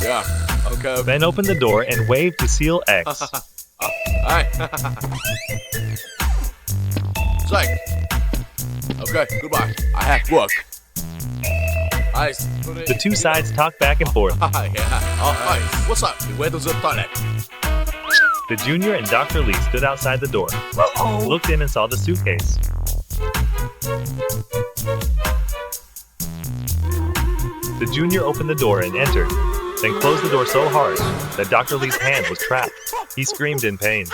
Yeah. Okay. Ben opened the door and waved to Seal X. Alright. Strike. Okay, goodbye. I have work. The two sides talked back and forth. Yeah. Hi. What's up? We went to the toilet. The junior and Dr. Lee stood outside the door, looked in and saw the suitcase. The junior opened the door and entered, then closed the door so hard that Dr. Lee's hand was trapped. He screamed in pain.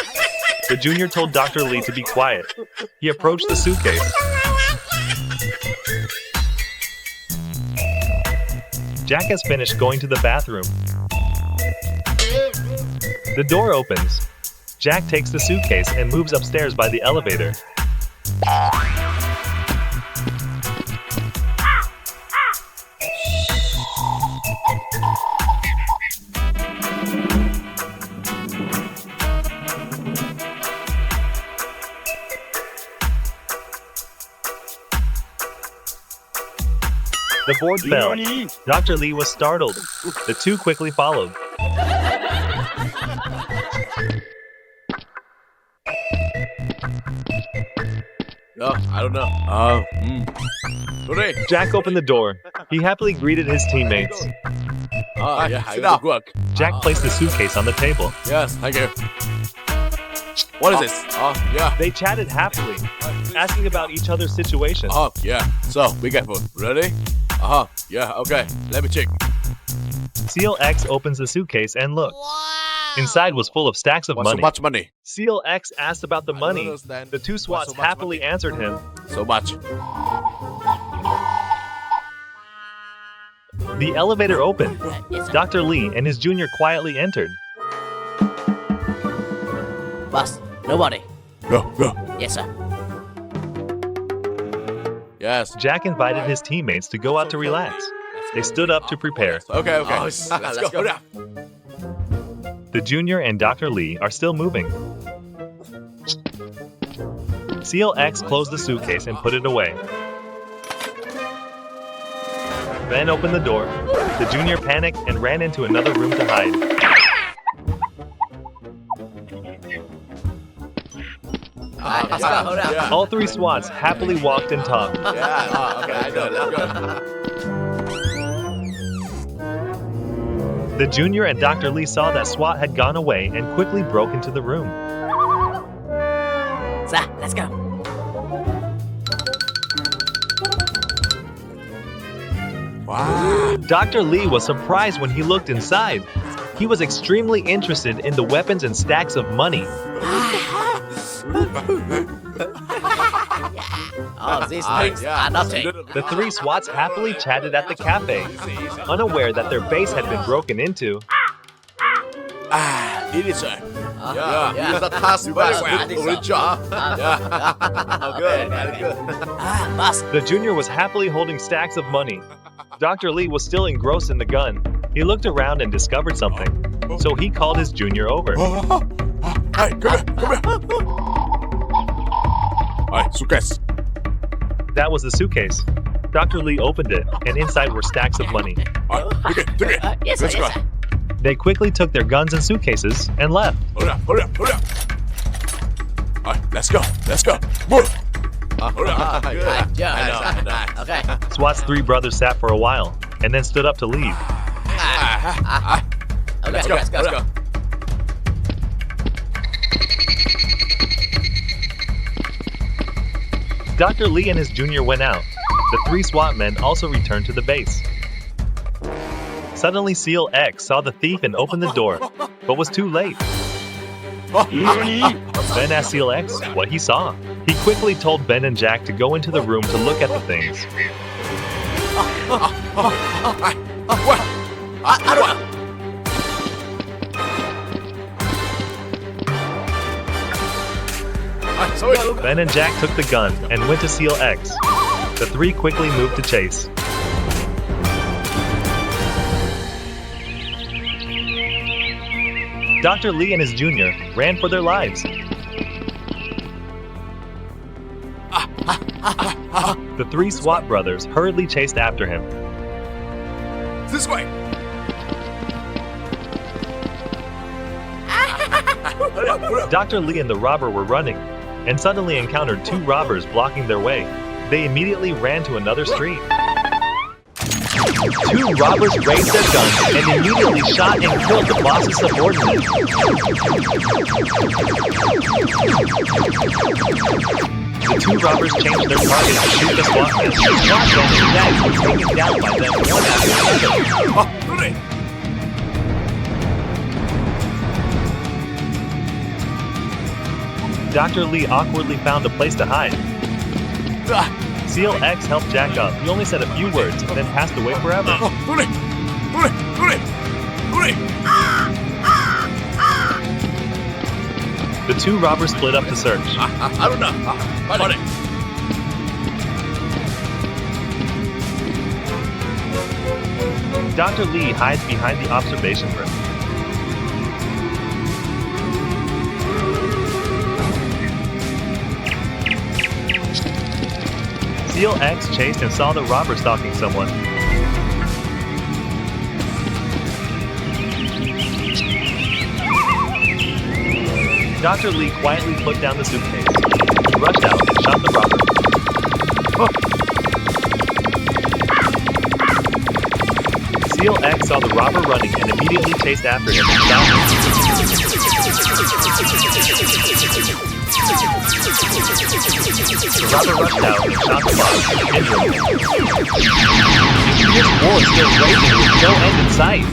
The junior told Dr. Lee to be quiet. He approached the suitcase. Jack has finished going to the bathroom. The door opens. Jack takes the suitcase and moves upstairs by the elevator. The board fell. Dr. Lee was startled. The two quickly followed. No, I don't know. Jack opened the door. He happily greeted his teammates. Yeah, I got work. Jack placed the suitcase on the table. Yes, thank you. What is this? Yeah. They chatted happily, asking about each other's situation. Yeah. So, be careful. Ready? Yeah, okay. Let me check. Seal X opens the suitcase and looked. Inside was full of stacks of money. So much money? Seal X asked about the money. The two SWATs so happily money? answered him. So much. The elevator opened. Dr. Lee and his junior quietly entered. Boss, nobody. Go. Yes, sir. Yes. Jack invited his teammates to go out to relax. They stood up to prepare. Okay. Let's go. The junior and Dr. Lee are still moving. Seal X closed the suitcase and put it away. Ben opened the door. The junior panicked and ran into another room to hide. Let's go. Hold up. All three SWATs happily walked and talked. Yeah. Okay. I know. Let's go. The junior and Dr. Lee saw that SWAT had gone away and quickly broke into the room. Sir, let's go. Wow. Dr. Lee was surprised when he looked inside. He was extremely interested in the weapons and stacks of money. Oh, these things are nothing. The three SWATs happily chatted at the cafe, unaware that their base had been broken into. It is, sir. Yeah. The task very well. Good job. Good. Boss. The junior was happily holding stacks of money. Dr. Lee was still engrossed in the gun. He looked around and discovered something, so he called his junior over. Hey, come here. Hey, suitcase. That was the suitcase. Dr. Lee opened it, and inside were stacks of money. Take it. Yes, sir. Let's go. They quickly took their guns and suitcases and left. Hurry up. Alright, let's go. Move. Hurry up. Yeah, I know. Okay. SWAT's three brothers sat for a while, and then stood up to leave. Let's go. Dr. Lee and his junior went out. The three SWAT men also returned to the base. Suddenly, Seal X saw the thief and opened the door, but was too late. Ben asked Seal X what he saw. He quickly told Ben and Jack to go into the room to look at the things. I don't know. Ben and Jack took the gun and went to Seal X. The three quickly moved to chase. Dr. Lee and his junior ran for their lives. The three SWAT brothers hurriedly chased after him. This way. Dr. Lee and the robber were running, and suddenly encountered two robbers blocking their way. They immediately ran to another street. Two robbers raised their guns and immediately shot and killed the boss's subordinate. The two robbers changed their target to shoot the SWAT men. The SWAT men and Jack were taken down by them one after another. Dr. Lee awkwardly found a place to hide. Seal X helped Jack up. He only said a few words and then passed away forever. The two robbers split up to search. Dr. Lee hides behind the observation room. Seal X chased and saw the robber stalking someone. Dr. Lee quietly put down the suitcase. He rushed out and shot the robber. Seal X saw the robber running and immediately chased after him and shot him. The robber rushed out and shot the boss, injuring him. This war is still raging with no end in sight.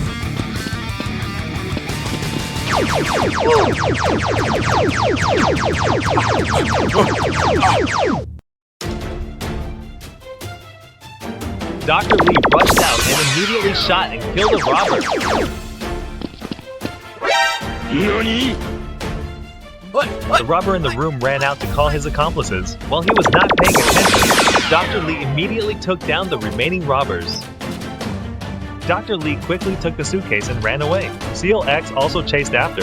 Dr. Lee rushed out and immediately shot and killed the robber. The robber in the room ran out to call his accomplices. While he was not paying attention, Dr. Lee immediately took down the remaining robbers. Dr. Lee quickly took the suitcase and ran away. Seal X also chased after.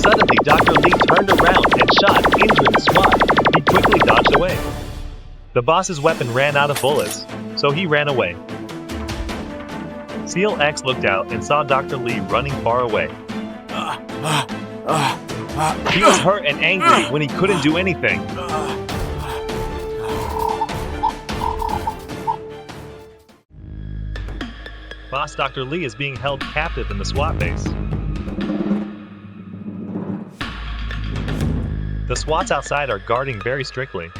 Suddenly, Dr. Lee turned around and shot, injuring the SWAT. He quickly dodged away. The boss's weapon ran out of bullets, so he ran away. Seal X looked out and saw Dr. Lee running far away. He was hurt and angry when he couldn't do anything. Boss Dr. Lee is being held captive in the SWAT base. The SWATs outside are guarding very strictly.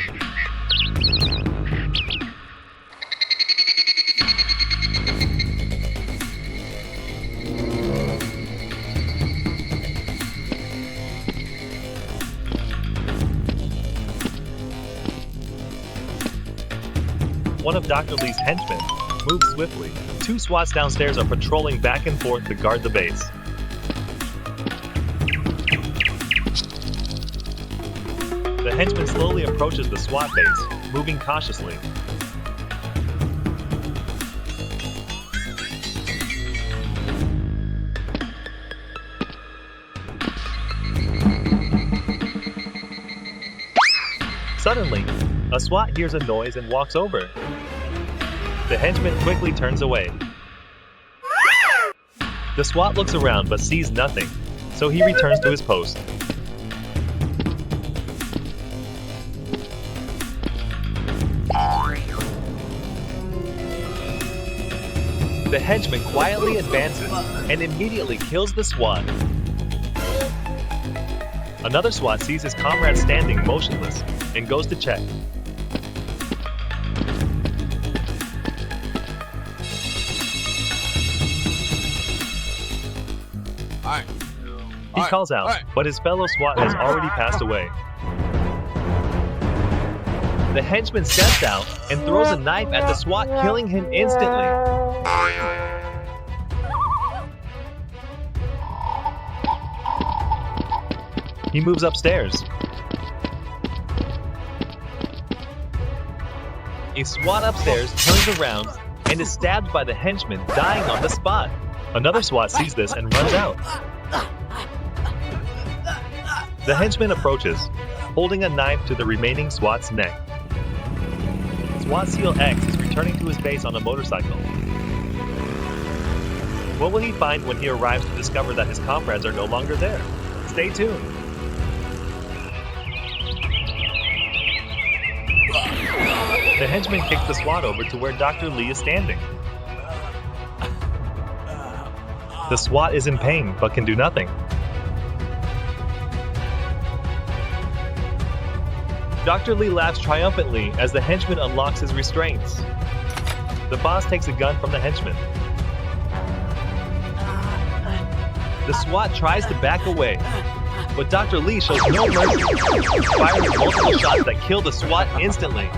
One of Dr. Lee's henchmen moves swiftly. Two SWATs downstairs are patrolling back and forth to guard the base. The henchman slowly approaches the SWAT base, moving cautiously. Suddenly, a SWAT hears a noise and walks over. The henchman quickly turns away. The SWAT looks around but sees nothing, so he returns to his post. The henchman quietly advances and immediately kills the SWAT. Another SWAT sees his comrade standing motionless and goes to check. He calls out, but his fellow SWAT has already passed away. The henchman steps out and throws a knife at the SWAT, killing him instantly. He moves upstairs. A SWAT upstairs turns around and is stabbed by the henchman, dying on the spot. Another SWAT sees this and runs out. The henchman approaches, holding a knife to the remaining SWAT's neck. SWAT Seal X is returning to his base on a motorcycle. What will he find when he arrives to discover that his comrades are no longer there? Stay tuned. The henchman kicks the SWAT over to where Dr. Lee is standing. The SWAT is in pain, but can do nothing. Dr. Lee laughs triumphantly as the henchman unlocks his restraints. The boss takes a gun from the henchman. The SWAT tries to back away, but Dr. Lee shows no mercy, firing multiple shots that kill the SWAT instantly.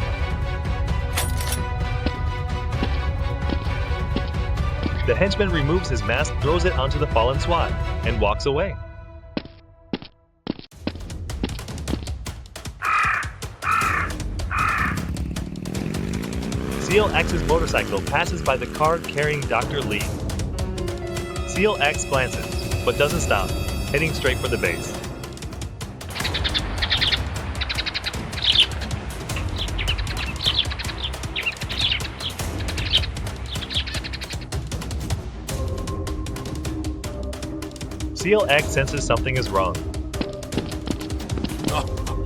The henchman removes his mask, throws it onto the fallen SWAT, and walks away. Seal X's motorcycle passes by the car carrying Dr. Lee. Seal X glances, but doesn't stop, heading straight for the base. Seal X senses something is wrong.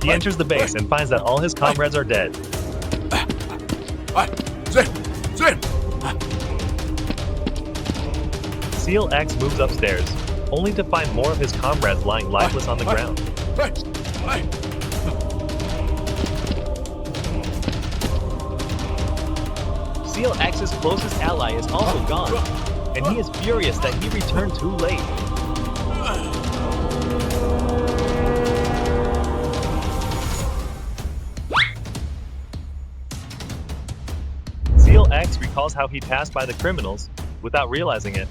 He enters the base and finds that all his comrades are dead. Seal X moves upstairs, only to find more of his comrades lying lifeless on the ground. Seal X's closest ally is also gone, and he is furious that he returned too late. Seal X recalls how he passed by the criminals without realizing it.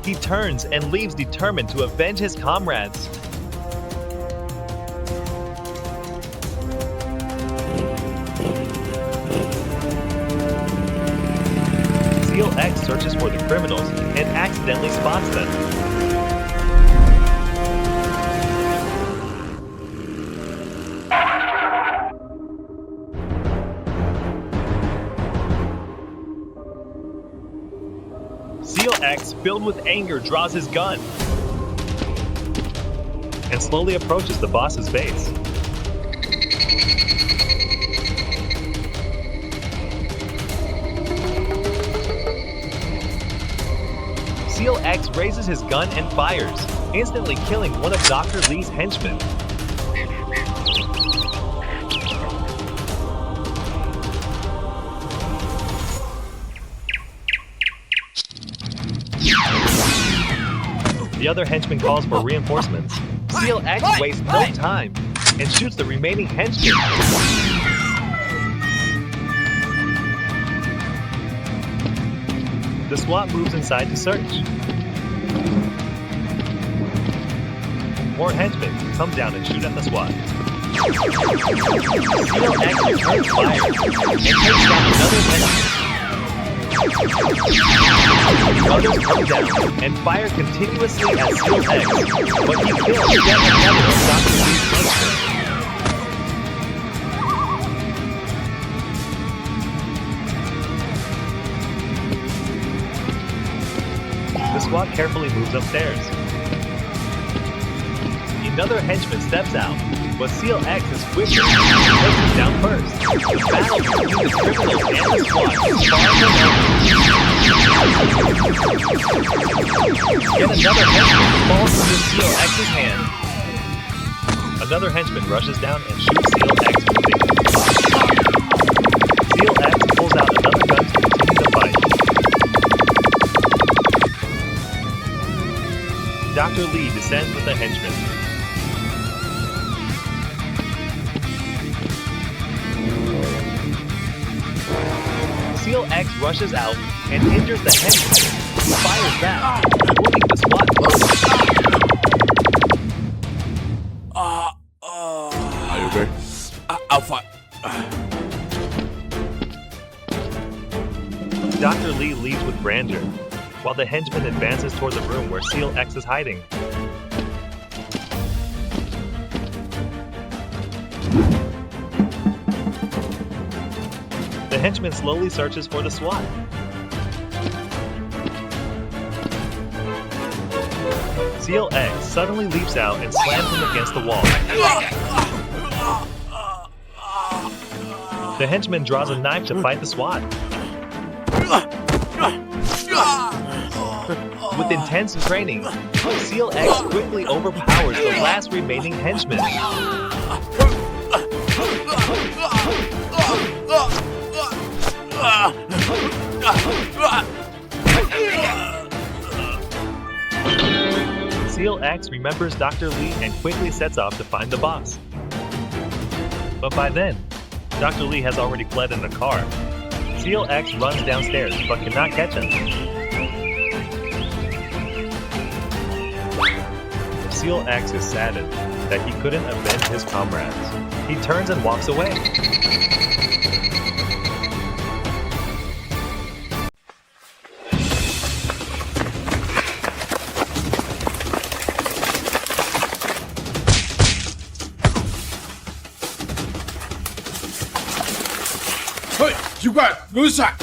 He turns and leaves determined to avenge his comrades. Seal X searches for the criminals and accidentally spots them. Seal X, filled with anger, draws his gun and slowly approaches the boss's base. Seal X raises his gun and fires, instantly killing one of Dr. Lee's henchmen. The other henchman calls for reinforcements. Seal X wastes no time and shoots the remaining henchman. The SWAT moves inside to search. More henchmen come down and shoot at the SWAT. Seal X returns fire and takes down another henchman. Others come down and fire continuously at Seal X, but he kills yet another of Dr. Lee's henchmen. The SWAT carefully moves upstairs. Another henchman steps out, but Seal X is quicker and takes him down first. The battle between the criminals and the SWAT is far from over. Yet another henchman falls into Seal X's hand. Another henchman rushes down and shoots Seal X, moving. Seal X pulls out another gun to continue the fight. Dr. Lee descends with the henchman. Seal X rushes out and injures the henchman, who fires back, wounding the SWAT both. Are you okay? I'll fight. Dr. Lee leaves with grandeur, while the henchman advances toward the room where Seal X is hiding. henchman slowly searches for the SWAT. Seal X suddenly leaps out and slams him against the wall. The henchman draws a knife to fight the SWAT. With intense training, Seal X quickly overpowers the last remaining henchman. Seal X remembers Dr. Lee and quickly sets off to find the boss. But by then, Dr. Lee has already fled in a car. Seal X runs downstairs but cannot catch him. Seal X is saddened that he couldn't avenge his comrades. He turns and walks away. Hey, you got good shot.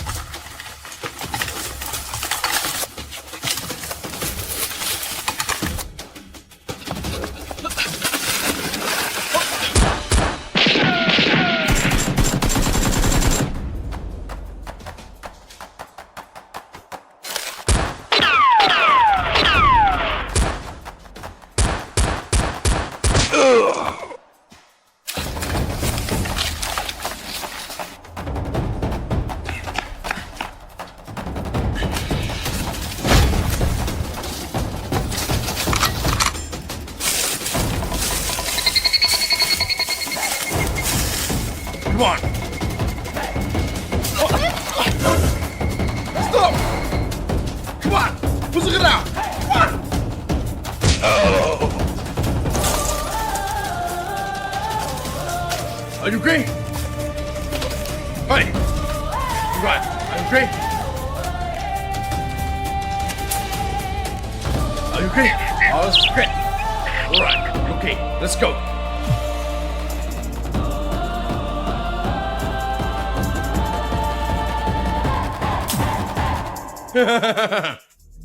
Come on. Stop. Come on. Push it out. Come on. Oh. Are you okay? Hey. You got it. Are you okay? Are you okay? Oh, that's great. All right. Okay. Let's go.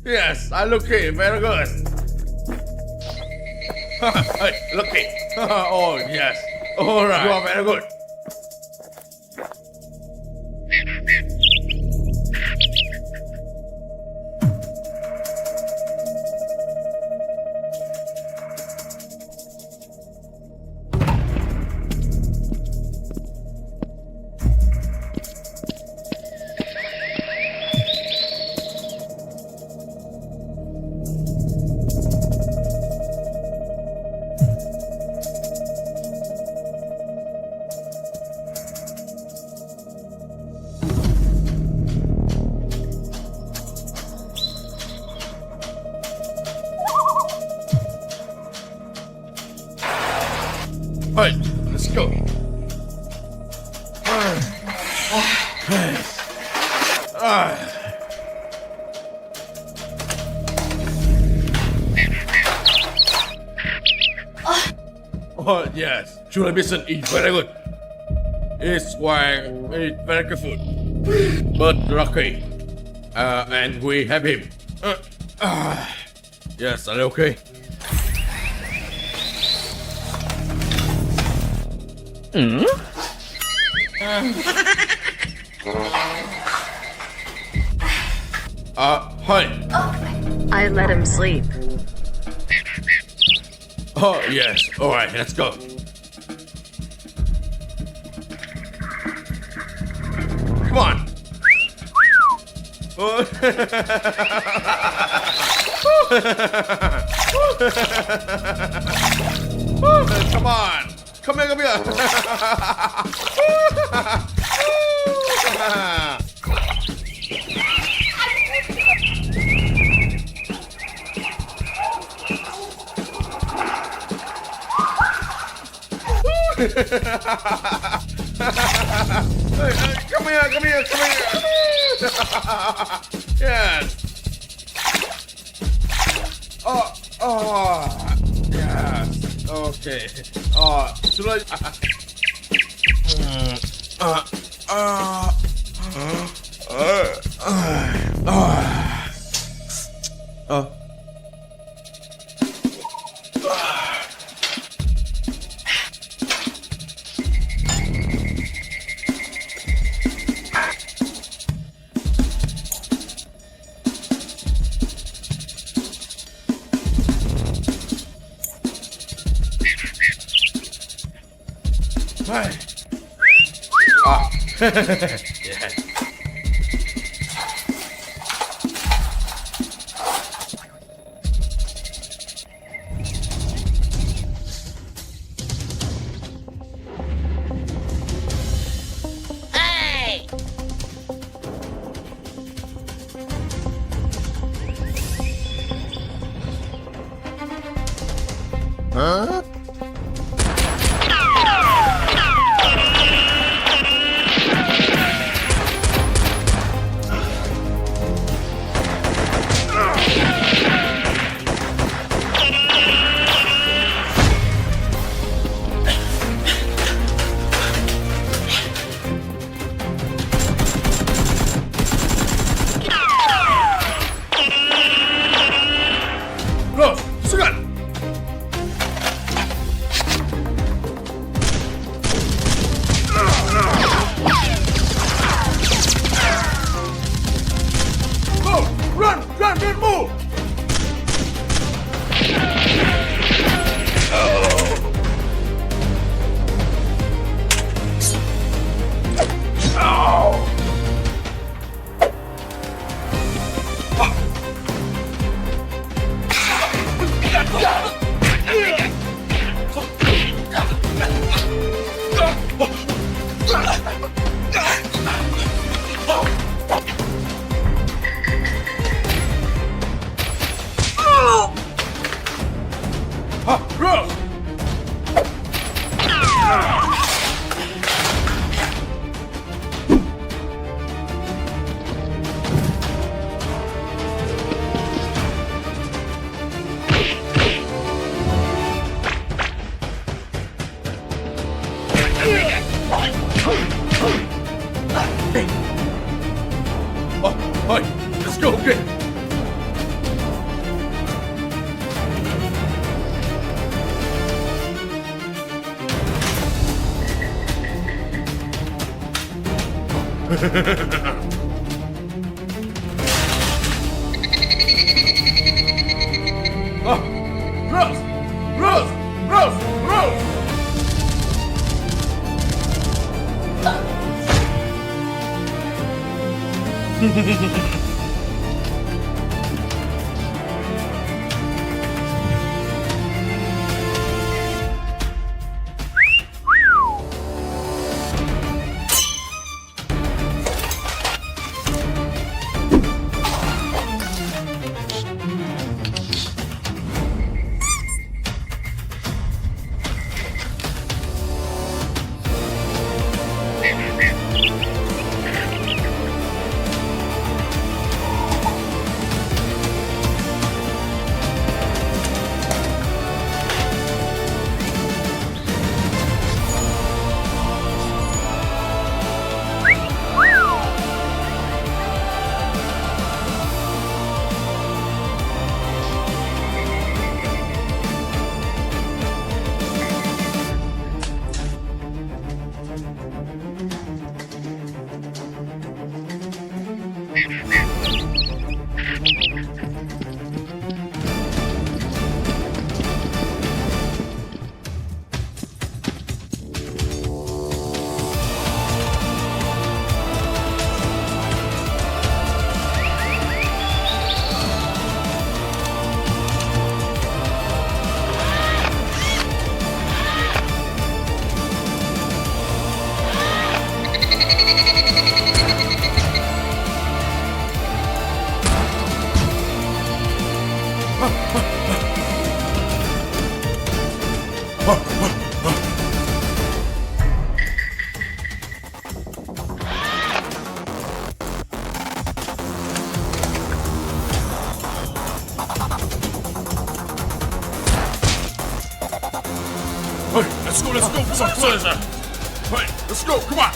Yes, I look okay, very good. Hey, lucky. Oh, yes. All right. You are very good. Alright, let's go. Oh yes, Julia mission is very good. It's why it's very good. But lucky. And we have him. Yes, are you okay? Hi. I let him sleep. Oh, yes. All right, let's go. Come on. Oh. Come on. Come here, come here. Come here, come here, come here. Yes. Oh, yes. Okay. Should I? Bro, 순간. Run, move! Bro! Alright, let's go, okay. Rose! Let's go. Hey, let's go, come on.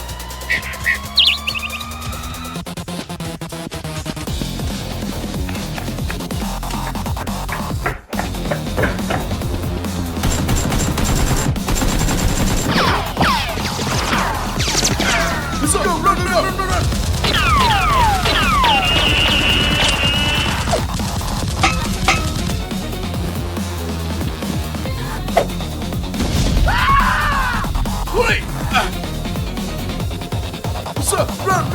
Hurry! Sir, run!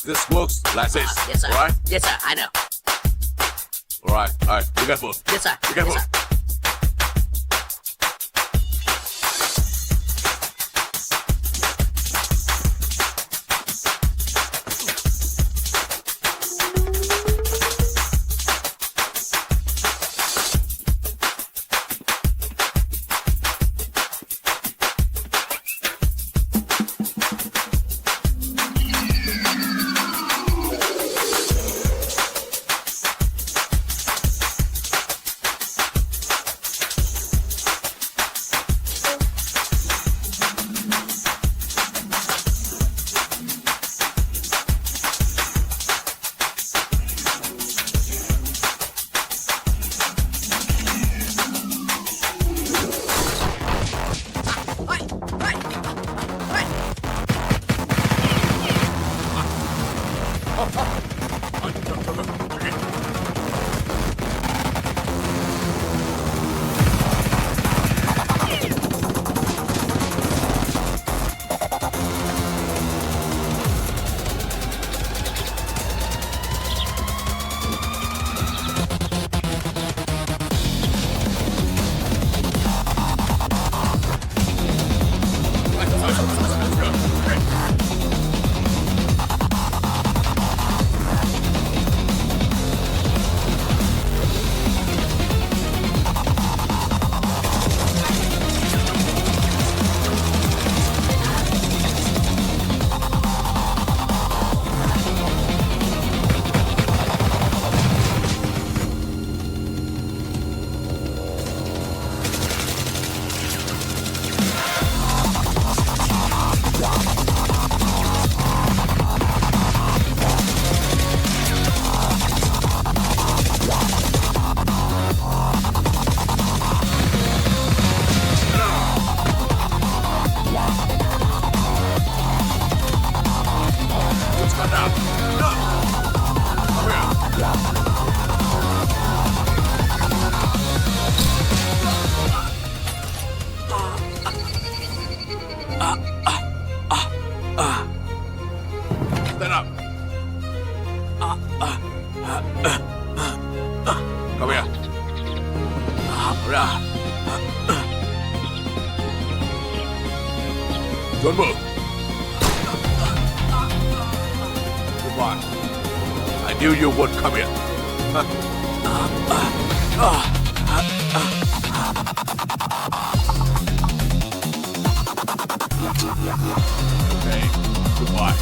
This works like this. Yes, sir. Alright? Yes, sir. I know. Alright. Be careful. Yes, sir. Be careful. Yes, sir. Come here. Don't move. Goodbye. I knew you would come here. Okay, goodbye.